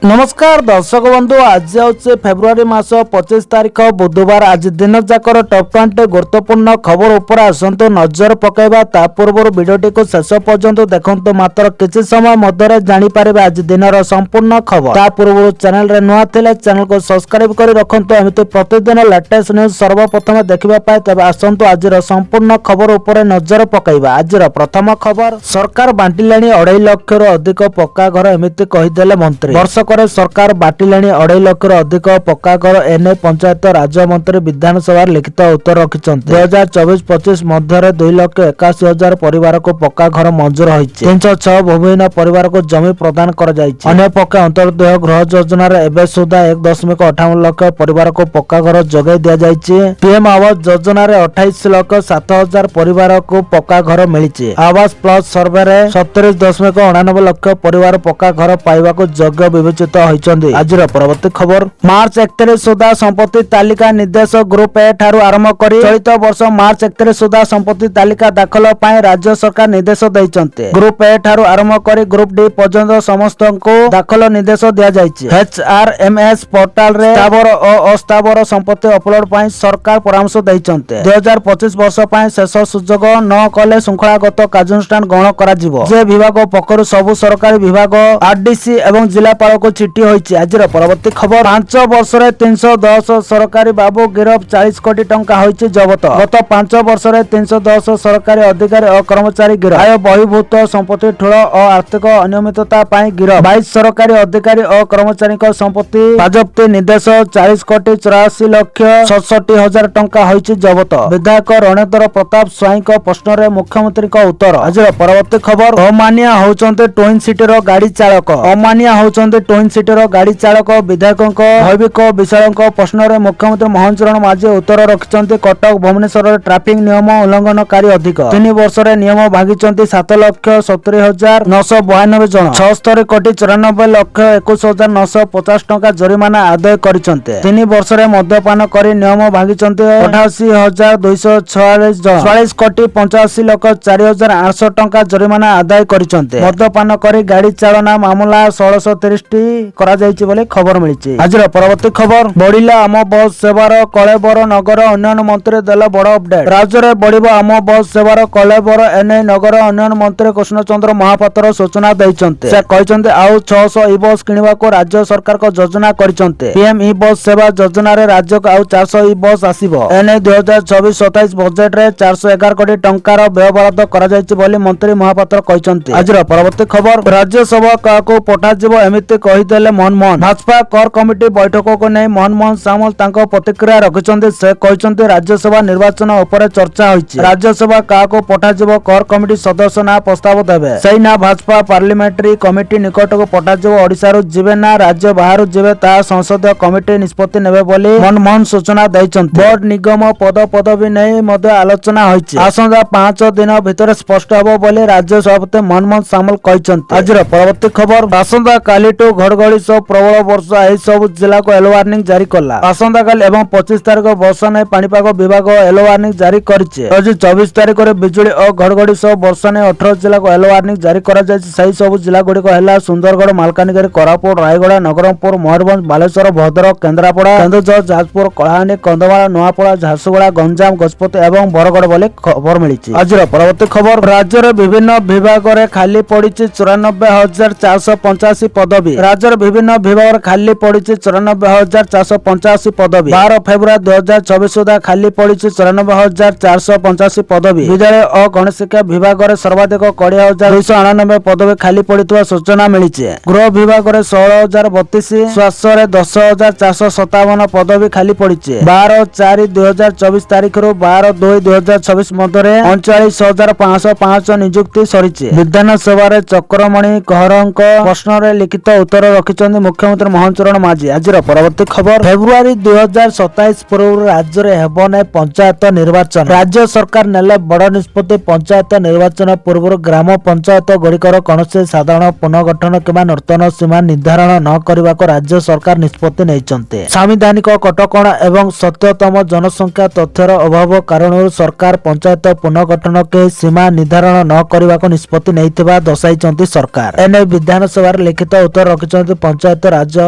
नमस्कार दर्शक बंधु आज हूँ फेब्रुआरी मास 25 तारीख बुधवार। आज दिन जाकर टॉप 20 गुरुत्वपूर्ण खबर उपर आसतु नजर पकड़ा। ता पूर्व वीडियोटी को शेष पर्यंत देखते मात्र किसी समय मध्य जापर आज दिन संपूर्ण खबर। ता पूर्व चैनल रे नुआ थिले चैनल को सब्सक्राइब कर रखते एमती प्रतिदिन लेटेस्ट न्यूज सर्वप्रथम देखा तेज आसतु आज संपूर्ण खबर उपर नजर पकड़ा। आज प्रथम खबर सरकार बांटिले 2.5 लाख अधिक पक्का घर एमती कहीदेले मंत्री। वर्षक सरकार बांटिले 2.5 लाख अधिक पक्का घर एने पंचायत राज मंत्री विधानसभा लिखित उत्तर रखिंट। 2024-25 मध्य 2,81,000 परिवार को पक्का घर मंजूर होइछि। 306 भूमिहीन परिवार को जमी प्रदान कर जाइछि। अन्य पक्ष अंतर्देह गृह योजना एवं सुधा 1.58 लाख परिवार को पक्का घर जोगाई दिया जाइछि। पीएम आवास योजना 28,07,000 परिवार को पक्का घर मिली। आवास प्लस सर्वे 70.89 लाख परिवार पक्का घर पाइबा को योग्य विवेचित होइछन्ति। आज परवर्ती खबर मार्च 31 सुधा संपत्ति तालिका निर्देश ग्रुप ए ठारू आरंभ करी चलित वर्ष मार्च 31 सुधा संपत्ति तालिका दाखल पाए राज्य सरकार निर्देश दैछन्ते। ग्रुप ए ठारू आरंभ करी ग्रुप डी पर्यंत समस्त को दाखल निर्देश दिया जाइछि। एचआरएमएस पोर्टल रे स्थावर और अस्थावर संपत्ति अपलोड पाए सरकार परामर्श दैछन्ते। 2025 वर्ष पाए शेष सुजोग न कले श्रृंखलागत कार्यानुष्ठान ग्रहण करा जिवो। जे विभाग पक्षरु सबु सरकारी विभाग आरडीसी एवं जिलापाल को चिट्ठी होइछि। आज परवर्ती खबर 5 वर्ष रे 310 सरकारी बाबू गिरफ 40 कोटी टंका होइछि जबत। गत 5 वर्ष रे 310 सरकारी अधिकारी और कर्मचारी गिरफ। आय बहिर्भूत संपत्ति ठूल और आर्थिक अनियमितता पाई गिरफ। 22 सरकारी अधिकारी और कर्मचारी संपत्ति बाजप्ती निर्देश 40 कोटी 84 लाख 67 हजार टंका होइछि जबत। विधायक रणेंद्र प्रताप स्वाई प्रश्न रे मुख्यमंत्री उत्तर। आज परवर्ती खबर अमानिया होउचन्ते ट्विन सिटी रो गाड़ी चालक। अमानिया होउचन्ते ट्विन सिटी रो गाड़ी चालक विधायक भैविक विषय प्रश्न रे मुख्यमंत्री मोहन चरण माझी उत्तर रखिछन्ते। कटक भुवनेश्वर ट्राफिक नियम उल्लंघनकारी अधिक 3 वर्ष रे नियम भागिछन्ते 7,70,992 जन। 76 कोटी 94 लाख 21,950 टंका जरिमाना आदाय करिछन्ते। 3 वर्ष रे मद्यपान करी नियम भागिछन्ते 88,246 जन। 44 कोटी 85 लाख 4,800 टंका जरिमाना आदाय करिछन्ते। मद्यपान करी गाड़ी चालना मामला 1630 करा जाइछि बोले खबर मिलिछि। आज परवर्ती खबर बढ़िला आम बस सेवार कलेबर नगर उन्नयन मंत्री देला बड़ अपडेट। राज्य रे बढ़िबो आम बस सेवार कलेबर एने नगर उन्नयन मंत्री कृष्णचंद्र महापात्र सूचना दैछन्ते। से कहिछन्ते आउ 600 ई बस किनिबा को राज्य सरकार को योजना करिछन्ते। पीएम ई बस सेवा योजना रे राज्य को आउ 400 ई बस आसीबो। एने 2024-27 बजेट रे 411 कोटी टंकार व्यय बराद करा जाइछि बोली मंत्री महापात्र कहिछन्ते। आज परवर्ती खबर राज्यसभा काको पठा जिवो एमिति कहिदेले मनमोहन। भाजपा कोर कमिटी बैठक को नहीं मनमोहन सामल तांको प्रतिक्रिया रखिछन्ते। से कहिछन्ते राज्यसभा निर्वाचन उपरे चर्चा होइछि। राज्यसभा काको पठा जिवो कोर कमिटी सदस्य ना प्रस्ताव देबे। सही ना भाजपा पार्लियामेंट्री कमिटी निकट को पठा जिवो। ओडिसा रु जिवे ना राज्य बाहर जिवे ता संसदीय कमिटी निष्पत्ति नेबे बोली मनमोहन सूचना दैछन्ते। बोर्ड निगम पद पदवी नै मध्य आलोचना होइछि। आसंदा 5 दिन भितर स्पष्ट हबो बोली राज्य सभापति मनमोहन सामल कहिछन्ते। आज परवर्ती खबर आसंदा कालीटू घड़घड़ी सह प्रबल वर्षा एही सब जिला को येलो वार्निंग जारी कला। आसंदा काल एवं 25 तारिख वर्षा नै पानीपाग विभाग येलो वार्निंग जारी करिছে। आज 24 तारिख रे बिजुली और घड़घड़ी सह वर्षा नै 18 जिला को येलो वार्निंग जारी करा जायछि। सही सब जिला गुडी को हैला सुंदरगढ़, मालकानगिरी, कोरापुट, रायगड़ा, नगरपुर, मयूरभंज, बालेश्वर, भद्रक, केन्द्रापड़ा, केन्दुझर, जाजपुर, कलाहांडी, कंधमाल, नुआपड़ा, झारसुगुड़ा, गंजाम, गजपति एवं बरगड़ बोली खबर मिलिछि। आज परवर्ती खबर राज्य रे विभिन्न विभाग रे खाली पड़िछि 94,485 पदवी। राज्य रे विभिन्न विभाग खाली पड़िछि 94,485 पदवी। 12 फेब्रुआरी 2024 सुधा खाली पड़िछि 94,485 पदवी। विद्यालय और गणशिक्षा विभाग रे सर्वाधिक 20,299 पदवी खाली पड़ितवा सूचना मिलिछि। गृह विभाग रे 16,032, स्वास्थ्य रे 10,457 पदवी खाली पड़िछि। 12/4/2024 तारिख रु 12/2/2026 मध्य 39,505 नियुक्ति सरिछि। विधानसभा रे चक्रमणि कहरंक प्रश्न रे लिखित उत्तर रखिछन्ति मुख्यमंत्री मोहन चरण माझी। आज परवर्ती खबर फेब्रुआरी 2027 पूर्व राज्य रे हेबो नै पंचायत निर्वाचन। राज्य सरकार नेले बड़ निष्पत्ति। पंचायत निर्वाचन पूर्व ग्राम पंचायत गुड़िकर कौनसी साधारण पुनर्गठन किंबा नूतन सीमा निर्धारण न करने को राज्य सरकार निष्पत्ति नैछन्ते। संवैधानिक कटकणा एवं सत्यतम जनसंख्या तथ्यर अभाव कारण सरकार पंचायत पुनर्गठन के सीमा निर्धारण न करने को निष्पत्ति नैथिबा दर्शाइछन्ति सरकार। एने विधानसभा लिखित उत्तर रखिछन्ति କହିଛନ୍ତି ପଞ୍ଚାୟତ ରାଜ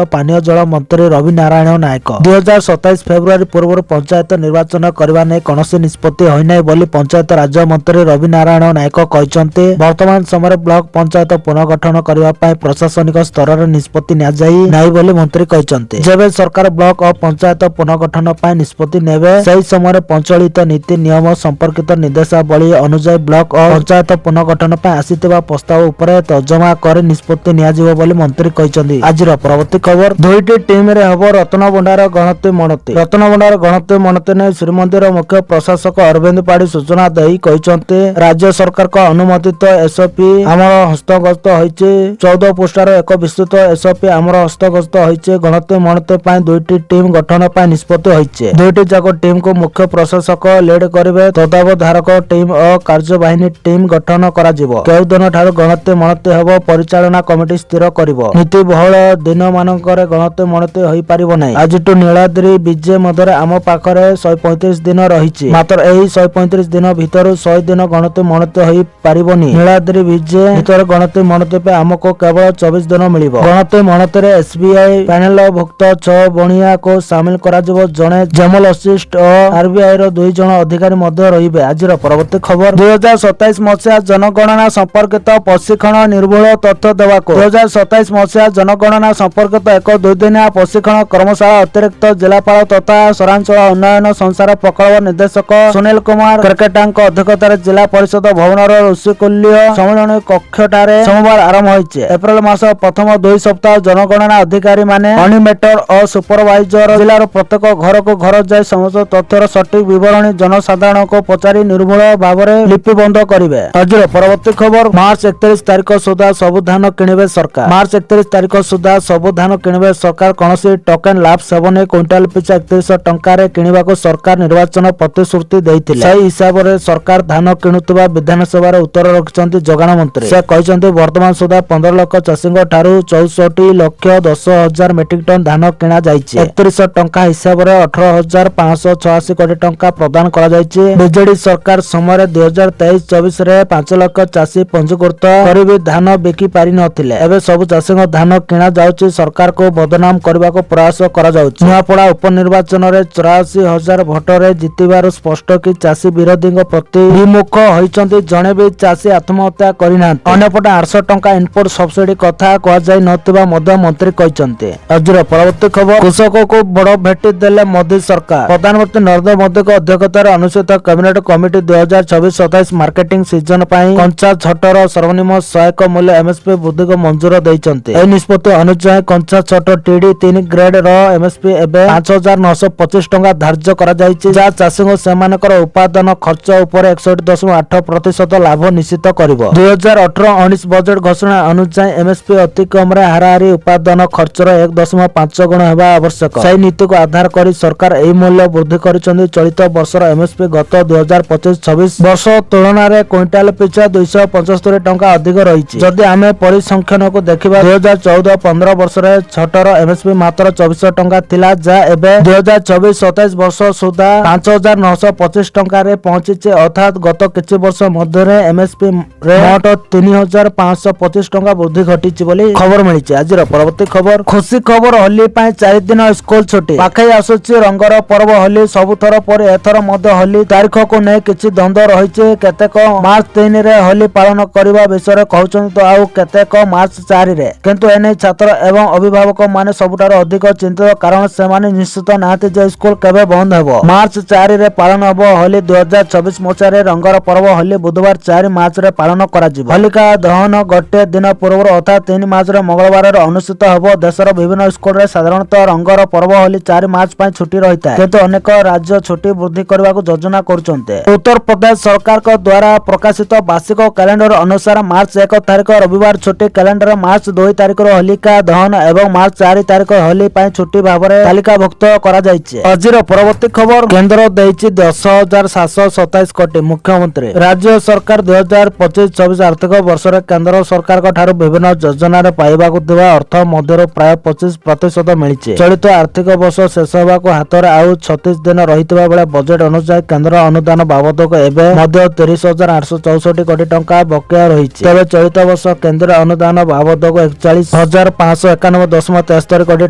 ପାନୀୟ ଜଳ ମନ୍ତ୍ରୀ ରବି ନାରାୟଣ ନାୟକ। 2027 ଫେବୃଆରୀ ପୂର୍ବରୁ ପଞ୍ଚାୟତ ନିର୍ବାଚନ କରିବା ନେଇ କୌଣସି ନିଷ୍ପତ୍ତି ହୋଇନାହିଁ ବୋଲି ପଞ୍ଚାୟତ ରାଜ ମନ୍ତ୍ରୀ ରବି ନାରାୟଣ ନାୟକ କହିଛନ୍ତି। ବର୍ତ୍ତମାନ ସମୟରେ ବ୍ଲକ ପଞ୍ଚାୟତ ପୁନର୍ଗଠନ କରିବା ପାଇଁ ପ୍ରଶାସନିକ ସ୍ତରରେ ନିଷ୍ପତ୍ତି ନିଆଯାଇ ନାହିଁ ବୋଲି ମନ୍ତ୍ରୀ କହିଛନ୍ତି। ଯେବେ ସରକାର ବ୍ଲକ ଓ ପଞ୍ଚାୟତ ପୁନର୍ଗଠନ ପାଇଁ ନିଷ୍ପତ୍ତି ନେବେ ସେହି ସମୟରେ ପ୍ରଚଳିତ ନୀତି ନିୟମ ସମ୍ପର୍କିତ ନିର୍ଦ୍ଦେଶାବଳୀ ଅନୁଯାୟୀ ବ୍ଲକ ଓ ପଞ୍ଚାୟତ ପୁନର୍ଗଠନ ପାଇଁ ଆସିଥିବା ପ୍ରସ୍ତାବ ଉପରେ ତର୍ଜମା କରି ନିଷ୍ପତ୍ତି ନିଆଯିବ ବୋଲି ମନ୍ତ୍ରୀ କହିଛନ୍ତି। ଆଜିର ପରବର୍ତ୍ତୀ ଖବର, ଦୁଇଟି ଟିମ୍ରେ ହେବ ରତ୍ନଭଣ୍ଡାର ଗଣତି ମଣତି। ରତ୍ନଭଣ୍ଡାର ଗଣତି ମଣତି ନେଇ ଶ୍ରୀମନ୍ଦିର ମୁଖ୍ୟ ପ୍ରଶାସକ ଅରବିନ୍ଦ ପାଢୀ ସୂଚନା ଦେଇ କହିଛନ୍ତି, ରାଜ୍ୟ ସରକାରଙ୍କ ଅନୁମୋଦିତ ଏସ୍ଓପି ଆମର ହସ୍ତଗତ ହୋଇଛି। 14 ପୃଷ୍ଠାର ଏକ ବିସ୍ତୃତ ଏସ୍ଓପି ଆମର ହସ୍ତଗତ ହୋଇଛି। ଗଣତି ମଣତି ପାଇଁ ଦୁଇଟି ଟିମ୍ ଗଠନ ପାଇଁ ନିଷ୍ପତ୍ତି ହୋଇଛି। ଦୁଇଟି ଯାକ ଟିମ୍କୁ ମୁଖ୍ୟ ପ୍ରଶାସକ ଲିଡ୍ କରିବେ। ତତ୍ତ୍ୱାବଧାରକ ଟିମ୍ ଓ କାର୍ଯ୍ୟବାହିନୀ ଟିମ୍ ଗଠନ କରାଯିବ। କେଉଁ ଦିନ ଠାରୁ ଗଣତି ମଣତି ହେବ ପରିଚାଳନା କମିଟି ସ୍ଥିର କରିବ। ନୀତି ବହୁଳ ଦିନମାନଙ୍କରେ ଗଣତି ମଣତି ହୋଇପାରିବ ନାହିଁ। ଆଜିଠୁ ନୀଳାଦ୍ରି ବିଜେ ମଧ୍ୟରେ ଆମ ପାଖରେ 135 ଦିନ ରହିଛି। ମାତ୍ର ଏହି 135 ଦିନ ଭିତରୁ 100 ଦିନ ଗଣତି ମଣତି ହୋଇପାରିବନି। ନୀଳାଦ୍ରି ବିଜେ ଭିତରେ ଗଣତି ମଣତି ପାଇଁ ଆମକୁ କେବଳ 24 ଦିନ ମିଳିବ। ଗଣତି ମଣତିରେ ଏସ୍ବିଆଇ ପ୍ୟାନେଲଭୁକ୍ତ 6 ବଣିଆକୁ ସାମିଲ କରାଯିବ। ଜଣେ ଜେମୋଲଜିଷ୍ଟ ଓ ଆର୍ବିଆଇର 2 ଜଣ ଅଧିକାରୀ ମଧ୍ୟ ରହିବେ। ଆଜିର ପରବର୍ତ୍ତୀ ଖବର, 2027 ମସିହା ଜନଗଣନା ସମ୍ପର୍କିତ ପ୍ରଶିକ୍ଷଣ ନିର୍ଭୁଲ ତଥ୍ୟ ଦେବାକୁ 2027 ମସିହା ଜନଗଣନା ସମ୍ପର୍କିତ ଏକ 2 ଦିନିଆ ପ୍ରଶିକ୍ଷଣ କର୍ମଶାଳା ଅତିରିକ୍ତ ଜିଲ୍ଲାପାଳ ତଥା ସହରାଞ୍ଚଳ ଉନ୍ନୟନ ସଂସ୍ଥାର ପ୍ରକଳ୍ପ ନିର୍ଦ୍ଦେଶକ ସୁନୀଲ କୁମାର କେରକେଟାଙ୍କ ଅଧ୍ୟକ୍ଷତାରେ ଜିଲ୍ଲା ପରିଷଦ ଭବନର ଋଷିକୁଲ୍ୟ ସମ୍ମିଳନୀ କକ୍ଷଠାରେ ସୋମବାର ଆରମ୍ଭ ହୋଇଛି। ଏପ୍ରିଲ ମାସ ପ୍ରଥମ 2 ସପ୍ତାହ ଜନଗଣନା ଅଧିକାରୀ ମାନେ ଅନିମେଟର ଓ ସୁପରଭାଇଜର ଜିଲ୍ଲାର ପ୍ରତ୍ୟେକ ଘରକୁ ଘର ଯାଇ ସମସ୍ତ ତଥ୍ୟର ସଠିକ ବିବରଣୀ ଜନସାଧାରଣଙ୍କୁ ପଚାରି ନିର୍ଭୁଲ ଭାବରେ ଲିପିବଦ୍ଧ କରିବେ। ଆଜିର ପରବର୍ତ୍ତୀ ଖବର, ମାର୍ଚ୍ଚ 31 ତାରିଖ ସୁଦ୍ଧା ସବୁ ଧାନ କିଣିବେ ସରକାର। ମାର୍ଚ୍ଚ 31 ତାରିଖ ସୁଦ୍ଧା ସବୁ ଧାନ କିଣିବେ ସରକାର। କୌଣସି ଟୋକେନ ଲାଭ ହେବନି। କ୍ୱିଣ୍ଟାଲ ପିଛା 3100 ଟଙ୍କାରେ କିଣିବାକୁ ସରକାର ନିର୍ବାଚନ ପ୍ରତିଶ୍ରୁତି ଦେଇଥିଲେ। ସେହି ହିସାବରେ ସରକାର ଧାନ କିଣୁଥିବା ବିଧାନସଭାରେ ଉତ୍ତର ରଖିଛନ୍ତି ଯୋଗାଣ ମନ୍ତ୍ରୀ। ସେ କହିଛନ୍ତି ବର୍ତ୍ତମାନ ସୁଦ୍ଧା 15 ଲକ୍ଷ ଚାଷୀଙ୍କ ଠାରୁ 64,10,000 ମେଟ୍ରିକ ଟନ ଧାନ କିଣା ଯାଇଛି। 3100 ଟଙ୍କା ହିସାବରେ 18,586 କୋଟି ଟଙ୍କା ପ୍ରଦାନ କରାଯାଇଛି। ବିଜେଡି ସରକାର ସମୟରେ 2023-24 ରେ 5 ଲକ୍ଷ ଚାଷୀ ପଞ୍ଜୀକୃତ କରି ବି ଧାନ ବିକି ପାରି ନଥିଲେ। ଏବେ ସବୁ ଚାଷୀଙ୍କ ଧାନ କିଣା ଯାଉଛି। ସରକାରକୁ ବଦନାମ କରିବାକୁ ପ୍ରୟାସ କରାଯାଉଛି। ନୂଆପଡା ଉପନିର୍ବାଚନରେ 84,000 ଭୋଟରେ ଜିତିବାରୁ ସ୍ପଷ୍ଟ କି ଚାଷୀ ବିରୋଧୀଙ୍କ ପ୍ରତି ବିମୁଖ ହୋଇଛନ୍ତି। ଜଣେ ବି ଚାଷୀ ଆତ୍ମହତ୍ୟା କରିନାହାନ୍ତି। ଅନ୍ୟପଟେ 800 ଟଙ୍କା ଇନପୁଟ ସବସିଡି କଥା କୁହାଯାଇ ନଥିବା ମଧ୍ୟ ମନ୍ତ୍ରୀ କହିଛନ୍ତି। ଆଜିର ପରବର୍ତ୍ତୀ ଖବର, କୃଷକଙ୍କୁ ବଡ ଭେଟି ଦେଲେ ମୋଦି ସରକାର। ପ୍ରଧାନମନ୍ତ୍ରୀ ନରେନ୍ଦ୍ର ମୋଦିଙ୍କ ଅଧ୍ୟକ୍ଷତାରେ ଅନୁଷ୍ଠିତ କ୍ୟାବିନେଟ କମିଟି 2026-27 ମାର୍କେଟିଂ ସିଜନ ପାଇଁ କଞ୍ଚା ଝୋଟର ସର୍ବନିମ୍ନ ସହାୟକ ମୂଲ୍ୟ ଏମଏସପି ବୃଦ୍ଧିକୁ ମଞ୍ଜୁର ଦେଇଛନ୍ତି। ଏହି ନିଷ୍ପତ୍ତି ଅନୁଯାୟୀ କଞ୍ଚା ଝୋଟ TD3 ଗ୍ରେଡ ର ଏମଏସପି ଏବେ 5,925 ଟଙ୍କା ଧାର୍ଯ୍ୟ କରାଯାଇଛି, ଯାହା ଚାଷୀଙ୍କୁ ସେମାନଙ୍କର ଉତ୍ପାଦନ ଖର୍ଚ୍ଚ ଉପରେ 61.8% ଲାଭ ନିଶ୍ଚିତ କରିବ। 2018-19 ବଜେଟ ଘୋଷଣା ଅନୁଯାୟୀ ଏମଏସପି ଅତି କମରେ ହାରାହାରି ଉତ୍ପାଦନ ଖର୍ଚ୍ଚର 1.5 ଗୁଣ ହେବା ଆବଶ୍ୟକ। ସେହି ନୀତିକୁ ଆଧାର କରି ସରକାର ଏହି ମୂଲ୍ୟ ବୃଦ୍ଧି କରିଛନ୍ତି। ଚଳିତ ବର୍ଷର ଏମଏସପି ଗତ 2025-26 ବର୍ଷ ତୁଳନାରେ କ୍ୱିଣ୍ଟାଲ ପିଛା 275 ଟଙ୍କା ଅଧିକ ରହିଛି। ଯଦି ଆମେ ପରିସଂଖ୍ୟାନକୁ ଦେଖିବା 2014-15 ବର୍ଷରେ ଝୋଟର ଏମଏସପି ମାତ୍ର 2400 ଟଙ୍କା ଥିଲା, ଯାହା ଏବେ 2024-27 ବର୍ଷ ସୁଦ୍ଧା 5,925 ଟଙ୍କାରେ ପହଞ୍ଚିଛି। ଅର୍ଥାତ୍ ଗତ କିଛି ବର୍ଷ ମଧ୍ୟରେ ଏମଏସପି ରେ ମୋଟ 3,525 ଟଙ୍କା ବୃଦ୍ଧି ଘଟିଛି ବୋଲି ଖବର ମିଳିଛି। ଆଜିର ପରବର୍ତ୍ତୀ ଖବର, ଖୁସି ଖବର, ହୋଲି ପାଇଁ 4 ଦିନ ସ୍କୁଲ ଛୁଟି। ପାଖେଇ ଆସୁଛି ରଙ୍ଗର ପର୍ବ ହୋଲି। ସବୁଥର ପରି ଏଥର ମଧ୍ୟ ହୋଲି ତାରିଖକୁ ନେଇ କିଛି ଦ୍ୱନ୍ଦ୍ୱ ରହିଛି। କେତେକ ମାର୍ଚ୍ଚ 3 ରେ ହୋଲି ପାଳନ କରିବା ବିଷୟରେ କହୁଛନ୍ତି ତ ଆଉ କେତେକ ମାର୍ଚ୍ଚ 4 ରେ। କିନ୍ତୁ ଏନେଇ ଛାତ୍ର ଏବଂ ଅଭିଭାବକ ମାନେ ସବୁଠାରୁ ଅଧିକ ଚିନ୍ତିତ, କାରଣ ସେମାନେ ନିଶ୍ଚିତ ନାହାନ୍ତି ଯେ ସ୍କୁଲ କେବେ ବନ୍ଦ ହେବ। ମାର୍ଚ୍ଚ 4 ରେ ପାଳନ ହେବ ହୋଲି। 2024 ମସିହାରେ ରଙ୍ଗର ପର୍ବ ହୋଲି ବୁଧବାର 4 ମାର୍ଚ୍ଚରେ ପାଳନ କରାଯିବ। ହୋଲିକା ଦହନ ଗୋଟିଏ ଦିନ ପୂର୍ବରୁ ଅର୍ଥାତ୍ 3 ମାର୍ଚ୍ଚରେ ମଙ୍ଗଳବାରରେ ଅନୁଷ୍ଠିତ ହେବ। ଦେଶର ବିଭିନ୍ନ ସ୍କୁଲରେ ସାଧାରଣତଃ ରଙ୍ଗର ପର୍ବ ହୋଲି 4 ମାର୍ଚ୍ଚ ପାଇଁ ଛୁଟି ରହିଥାଏ, କିନ୍ତୁ ଅନେକ ରାଜ୍ୟ ଛୁଟି ବୃଦ୍ଧି କରିବାକୁ ଯୋଜନା କରୁଛନ୍ତି। ଉତ୍ତରପ୍ରଦେଶ ସରକାରଙ୍କ ଦ୍ୱାରା ପ୍ରକାଶିତ ବାର୍ଷିକ କ୍ୟାଲେଣ୍ଡର ଅନୁସାରେ ମାର୍ଚ୍ଚ 1 ତାରିଖ ରବିବାର ଛୁଟି। କ୍ୟାଲେଣ୍ଡର ମାର୍ଚ୍ଚ 2 ତାରିଖରୁ ହୋଲିକା ଦହନ ଏବଂ ମାର୍ଚ୍ଚ 4 ତାରିଖ ହୋଲି ପାଇଁ ଛୁଟି ଭାବରେ ତାଲିକାଭୁକ୍ତ କରାଯାଇଛି। ଆଜିର ପରବର୍ତ୍ତୀ ଖବର, କେନ୍ଦ୍ର ଦେଇଛି 10,727 କୋଟି। ମୁଖ୍ୟମନ୍ତ୍ରୀ, ରାଜ୍ୟ ସରକାର 2025-26 ଆର୍ଥିକ ବର୍ଷରେ କେନ୍ଦ୍ର ସରକାରଙ୍କ ଠାରୁ ବିଭିନ୍ନ ଯୋଜନାରେ ପାଇବାକୁ ଥିବା ଅର୍ଥ ମଧ୍ୟରୁ ପ୍ରାୟ 25% ମିଳିଛି। ଚଳିତ ଆର୍ଥିକ ବର୍ଷ ଶେଷ ହେବାକୁ ହାତରେ ଆଉ 36 ଦିନ ରହିଥିବା ବେଳେ ବଜେଟ ଅନୁଯାୟୀ କେନ୍ଦ୍ର ଅନୁଦାନ ବାବଦକୁ ଏବେ ମଧ୍ୟ 30,864 କୋଟି ଟଙ୍କା ବକେୟା ରହିଛି। ତେବେ ଚଳିତ ବର୍ଷ କେନ୍ଦ୍ର ଅନୁଦାନ ବାବଦକୁ 41 10,591.73 କୋଟି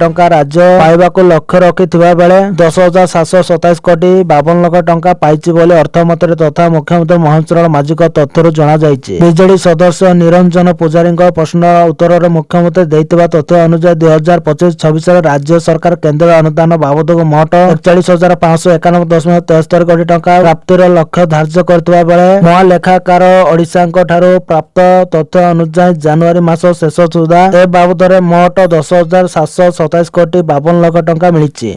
ଟଙ୍କା ରାଜ୍ୟ ପାଇବାକୁ ଲକ୍ଷ୍ୟ ରଖିଥିବା ବେଳେ 10,727 କୋଟି 52 ଲକ୍ଷ ଟଙ୍କା ପାଇଛି ବୋଲି ଅର୍ଥମନ୍ତ୍ରୀ ତଥା ମୁଖ୍ୟମନ୍ତ୍ରୀ ମୋହନ ଚରଣ ମାଝୀଙ୍କ ତଥ୍ୟରୁ ଜଣାଯାଇଛି। ବିଜେଡି ସଦସ୍ୟ ନିରଞ୍ଜନ ପୂଜାରୀଙ୍କ ପ୍ରଶ୍ନର ଉତ୍ତରରେ ମୁଖ୍ୟମନ୍ତ୍ରୀ ଦେଇଥିବା ତଥ୍ୟ ଅନୁଯାୟୀ 2025-26 ରାଜ୍ୟ ସରକାର କେନ୍ଦ୍ର ଅନୁଦାନ ବାବଦକୁ ମୋଟ 41,591.73 କୋଟି ଟଙ୍କା ପ୍ରାପ୍ତିର ଲକ୍ଷ୍ୟ ଧାର୍ଯ୍ୟ କରିଥିବା ବେଳେ ମହାଲେଖାକାର ଓଡ଼ିଶାଙ୍କ ଠାରୁ ପ୍ରାପ୍ତ ତଥ୍ୟ ଅନୁଯାୟୀ ଜାନୁଆରୀ ମାସ ଶେଷ ସୁଦ୍ଧା ଏ ବାବଦରେ ମୋଟ 10,727 କୋଟି 52 ଲକ୍ଷ ଟଙ୍କା ମିଳିଛି।